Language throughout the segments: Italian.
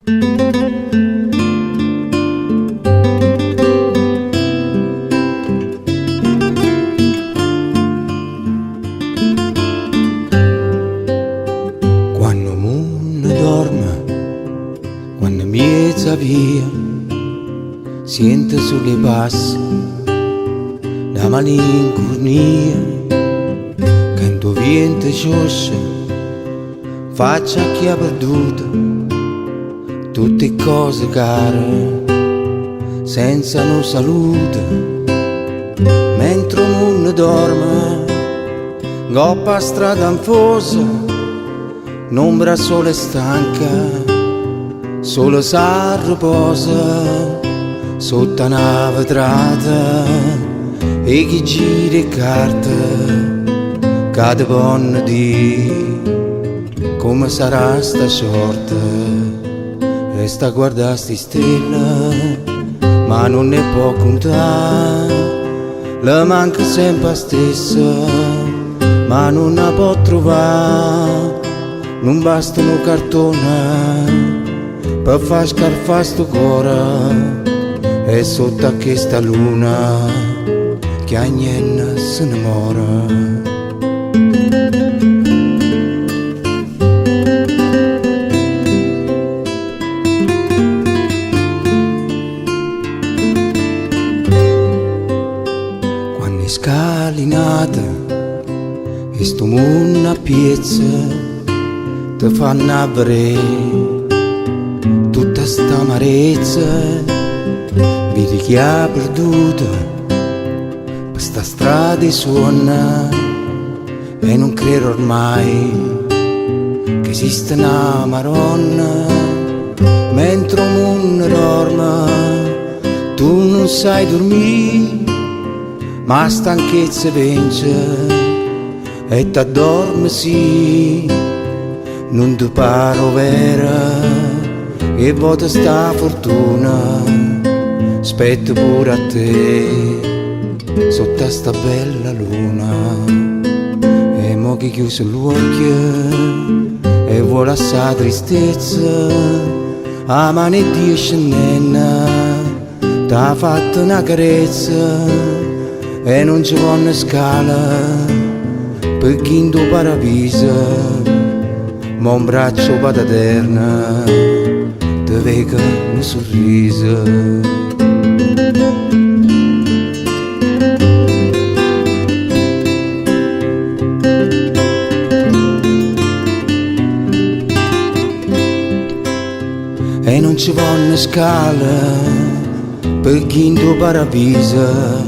Quando il mondo dorme, quando miezza via, sente sulle passi la malinconia, canto vento sciosce, faccia chi ha perduto tutte cose care, senza no salute, mentre il mondo dorme, goppa strada anfosa, un'ombra sola e stanca, solo sa riposa sotto una vetrata e chi gira e carta cade buona di come sarà sta sorte. Resta a guardare sti stelle ma non ne può contare, le manca sempre la stessa ma non la può trovare, non basta un cartone per far scarfare sto cuore, e sotto a questa luna che a niente se innamora. Quando è scalinata e sto mondo a piezza te fanno avere tutta sta amarezza, vedi chi ha perduto per sta strada e suona, e non credo ormai che esista una maronna, mentre il mondo dorme tu non sai dormire, ma la stanchezza vence e t'addorme sì, non ti paro vera che vota sta fortuna, aspetto pure a te sotto sta bella luna, e mo che chiuso l'occhio e vuole assà tristezza, a mano di scendena t'ha fatto una carezza e non ci vuole una scala per chi in tuo paradiso, ma un braccio pataterna te vega un sorriso. E non ci vanno scale per chi in tuo paradiso,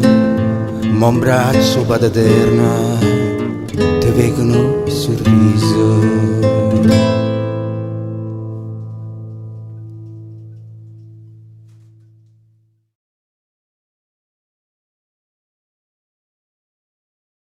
ma un braccio pataterna te vedono sorriso.